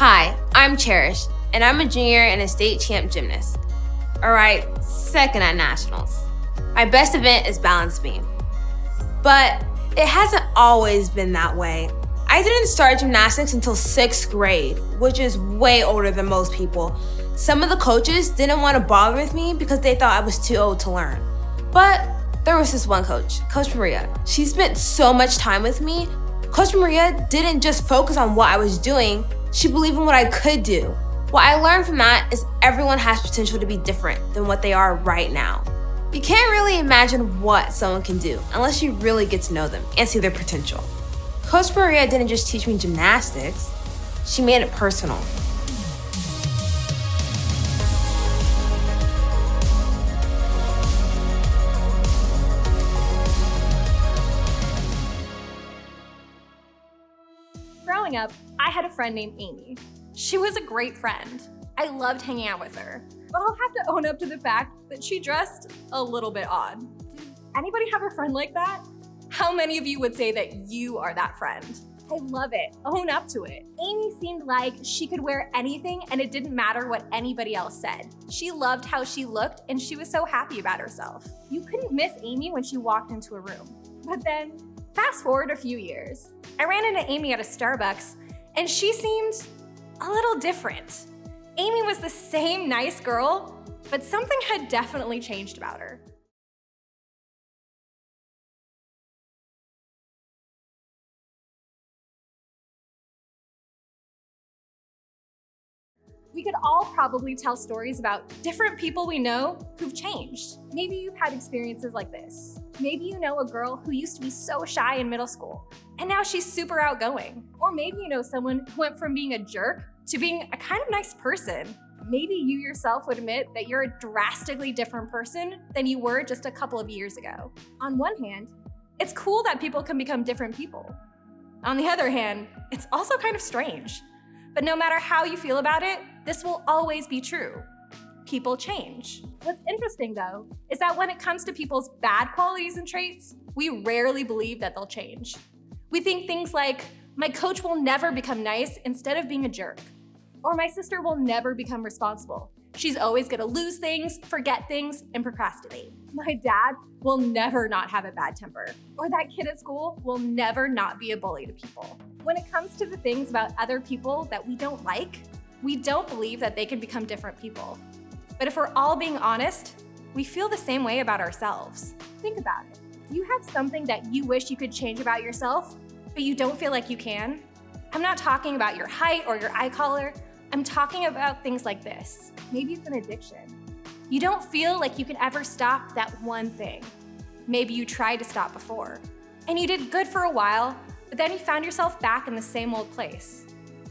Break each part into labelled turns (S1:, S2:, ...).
S1: Hi, I'm Cherish, and I'm a junior and a state champ gymnast. All right, second at nationals. My best event is balance beam. But it hasn't always been that way. I didn't start gymnastics until 6th grade, which is way older than most people. Some of the coaches didn't want to bother with me because they thought I was too old to learn. But there was this one coach, Coach Maria. She spent so much time with me. Coach Maria didn't just focus on what I was doing, she believed in what I could do. What I learned from that is everyone has potential to be different than what they are right now. You can't really imagine what someone can do unless you really get to know them and see their potential. Coach Maria didn't just teach me gymnastics, she made it personal.
S2: Growing up, I had a friend named Amy. She was a great friend. I loved hanging out with her. But I'll have to own up to the fact that she dressed a little bit odd. Does anybody have a friend like that? How many of you would say that you are that friend? I love it. Own up to it. Amy seemed like she could wear anything and it didn't matter what anybody else said. She loved how she looked and she was so happy about herself. You couldn't miss Amy when she walked into a room. But then, fast forward a few years. I ran into Amy at a Starbucks and she seemed a little different. Amy was the same nice girl, but something had definitely changed about her. We could all probably tell stories about different people we know who've changed. Maybe you've had experiences like this. Maybe you know a girl who used to be so shy in middle school, and now she's super outgoing. Or maybe you know someone who went from being a jerk to being a kind of nice person. Maybe you yourself would admit that you're a drastically different person than you were just a couple of years ago. On one hand, it's cool that people can become different people. On the other hand, it's also kind of strange. But no matter how you feel about it, this will always be true. People change. What's interesting though, is that when it comes to people's bad qualities and traits, we rarely believe that they'll change. We think things like, my coach will never become nice instead of being a jerk. Or my sister will never become responsible. She's always gonna lose things, forget things, and procrastinate. My dad will never not have a bad temper. Or that kid at school will never not be a bully to people. When it comes to the things about other people that we don't like, we don't believe that they can become different people. But if we're all being honest, we feel the same way about ourselves. Think about it. Do you have something that you wish you could change about yourself, but you don't feel like you can? I'm not talking about your height or your eye color. I'm talking about things like this. Maybe it's an addiction. You don't feel like you can ever stop that one thing. Maybe you tried to stop before, and you did good for a while, but then you found yourself back in the same old place.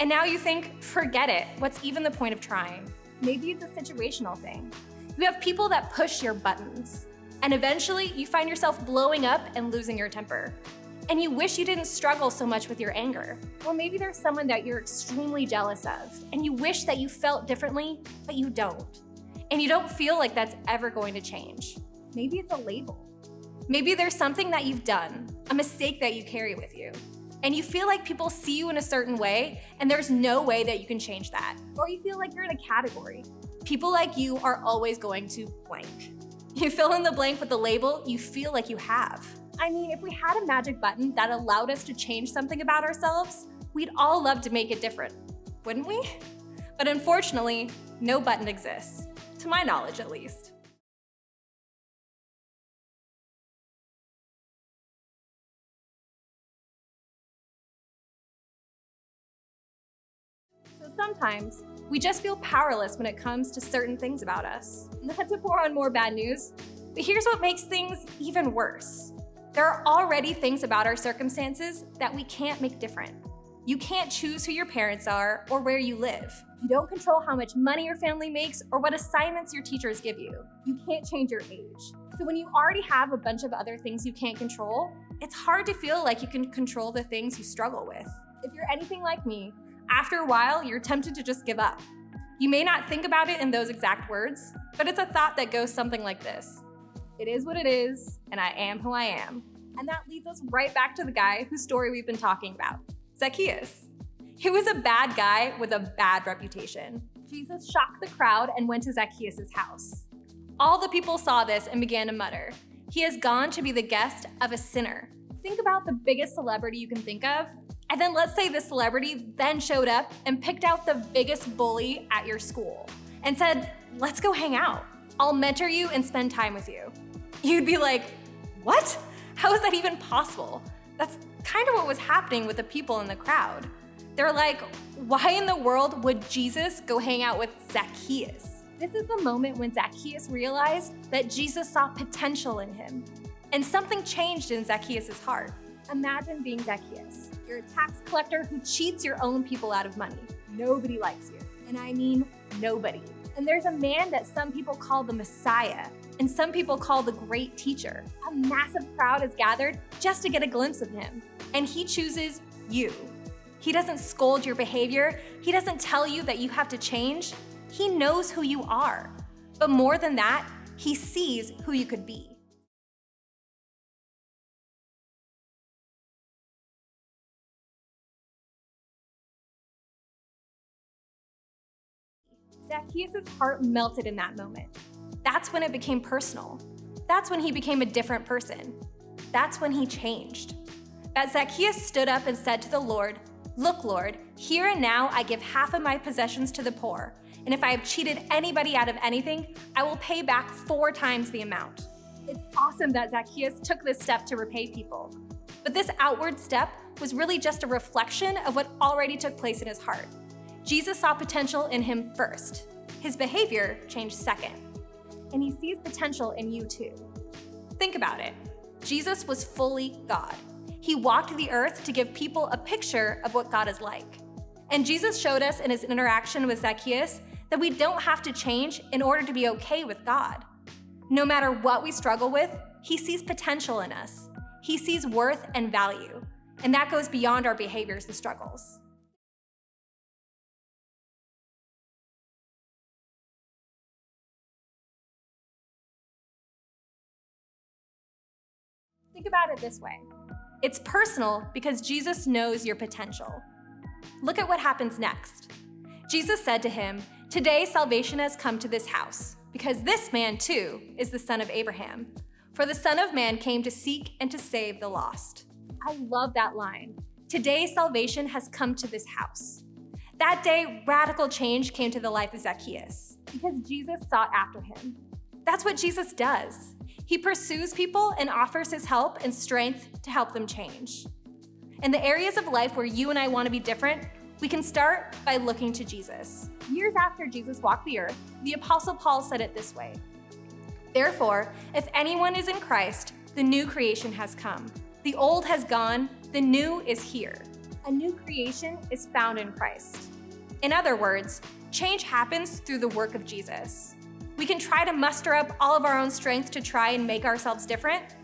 S2: And now you think, forget it, what's even the point of trying? Maybe it's a situational thing. You have people that push your buttons, and eventually you find yourself blowing up and losing your temper. And you wish you didn't struggle so much with your anger. Or maybe there's someone that you're extremely jealous of, and you wish that you felt differently, but you don't. And you don't feel like that's ever going to change. Maybe it's a label. Maybe there's something that you've done, a mistake that you carry with you, and you feel like people see you in a certain way, and there's no way that you can change that. Or you feel like you're in a category. People like you are always going to blank. You fill in the blank with the label you feel like you have. I mean, if we had a magic button that allowed us to change something about ourselves, we'd all love to make it different, wouldn't we? But unfortunately, no button exists, to my knowledge at least. So sometimes, we just feel powerless when it comes to certain things about us. Not to pour on more bad news, but here's what makes things even worse. There are already things about our circumstances that we can't make different. You can't choose who your parents are or where you live. You don't control how much money your family makes or what assignments your teachers give you. You can't change your age. So when you already have a bunch of other things you can't control, it's hard to feel like you can control the things you struggle with. If you're anything like me, after a while, you're tempted to just give up. You may not think about it in those exact words, but it's a thought that goes something like this. It is what it is, and I am who I am. And that leads us right back to the guy whose story we've been talking about, Zacchaeus. He was a bad guy with a bad reputation. Jesus shocked the crowd and went to Zacchaeus' house. All the people saw this and began to mutter, "He has gone to be the guest of a sinner." Think about the biggest celebrity you can think of, and then let's say this celebrity then showed up and picked out the biggest bully at your school and said, "Let's go hang out. I'll mentor you and spend time with you." You'd be like, "What? How is that even possible?" That's kind of what was happening with the people in the crowd. They're like, why in the world would Jesus go hang out with Zacchaeus? This is the moment when Zacchaeus realized that Jesus saw potential in him, and something changed in Zacchaeus' heart. Imagine being Zacchaeus. You're a tax collector who cheats your own people out of money. Nobody likes you, and I mean nobody. And there's a man that some people call the Messiah, and some people call the great teacher. A massive crowd is gathered just to get a glimpse of him, and he chooses you. He doesn't scold your behavior. He doesn't tell you that you have to change. He knows who you are. But more than that, he sees who you could be. Zacchaeus' heart melted in that moment. That's when it became personal. That's when he became a different person. That's when he changed. That Zacchaeus stood up and said to the Lord, "Look, Lord, here and now I give half of my possessions to the poor, and if I have cheated anybody out of anything, I will pay back 4 times the amount." It's awesome that Zacchaeus took this step to repay people. But this outward step was really just a reflection of what already took place in his heart. Jesus saw potential in him first. His behavior changed second. And he sees potential in you too. Think about it. Jesus was fully God. He walked the earth to give people a picture of what God is like. And Jesus showed us in his interaction with Zacchaeus that we don't have to change in order to be okay with God. No matter what we struggle with, he sees potential in us. He sees worth and value. And that goes beyond our behaviors and struggles. Think about it this way. It's personal because Jesus knows your potential. Look at what happens next. Jesus said to him, "Today salvation has come to this house, because this man too is the son of Abraham. For the Son of Man came to seek and to save the lost." I love that line. Today salvation has come to this house. That day, radical change came to the life of Zacchaeus because Jesus sought after him. That's what Jesus does. He pursues people and offers his help and strength to help them change. In the areas of life where you and I want to be different, we can start by looking to Jesus. Years after Jesus walked the earth, the Apostle Paul said it this way: "Therefore, if anyone is in Christ, the new creation has come. The old has gone, the new is here." A new creation is found in Christ. In other words, change happens through the work of Jesus. We can try to muster up all of our own strength to try and make ourselves different,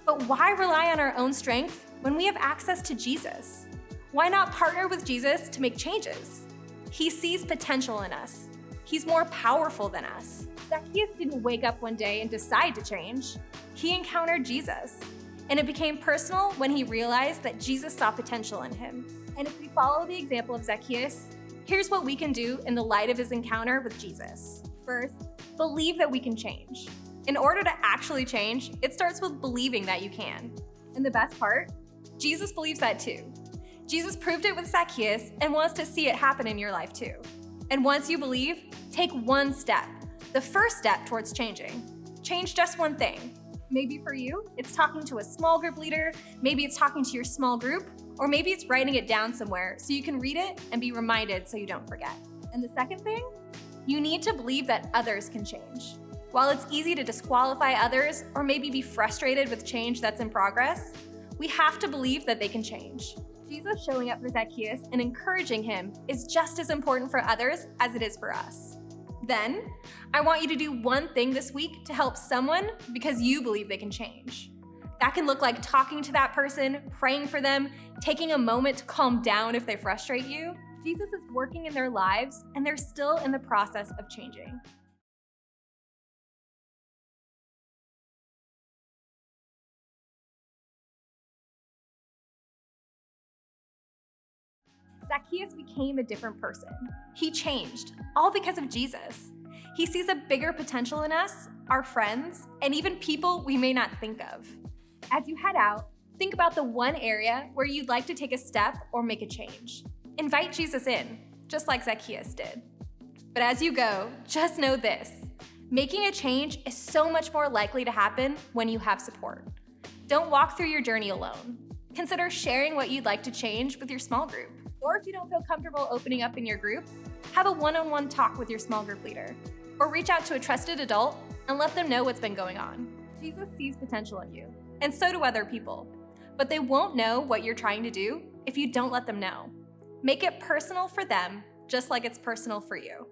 S2: but why rely on our own strength when we have access to Jesus? Why not partner with Jesus to make changes? He sees potential in us. He's more powerful than us. Zacchaeus didn't wake up one day and decide to change. He encountered Jesus, and it became personal when he realized that Jesus saw potential in him. And if we follow the example of Zacchaeus, here's what we can do in the light of his encounter with Jesus. First, believe that we can change. In order to actually change, it starts with believing that you can. And the best part, Jesus believes that too. Jesus proved it with Zacchaeus and wants to see it happen in your life too. And once you believe, take one step, the first step towards changing. Change just one thing. Maybe for you, it's talking to a small group leader, maybe it's talking to your small group, or maybe it's writing it down somewhere so you can read it and be reminded so you don't forget. And the second thing, you need to believe that others can change. While it's easy to disqualify others or maybe be frustrated with change that's in progress, we have to believe that they can change. Jesus showing up for Zacchaeus and encouraging him is just as important for others as it is for us. Then, I want you to do one thing this week to help someone because you believe they can change. That can look like talking to that person, praying for them, taking a moment to calm down if they frustrate you. Jesus is working in their lives, and they're still in the process of changing. Zacchaeus became a different person. He changed, all because of Jesus. He sees a bigger potential in us, our friends, and even people we may not think of. As you head out, think about the one area where you'd like to take a step or make a change. Invite Jesus in, just like Zacchaeus did. But as you go, just know this: making a change is so much more likely to happen when you have support. Don't walk through your journey alone. Consider sharing what you'd like to change with your small group. Or if you don't feel comfortable opening up in your group, have a one-on-one talk with your small group leader. Or reach out to a trusted adult and let them know what's been going on. Jesus sees potential in you, and so do other people. But they won't know what you're trying to do if you don't let them know. Make it personal for them, just like it's personal for you.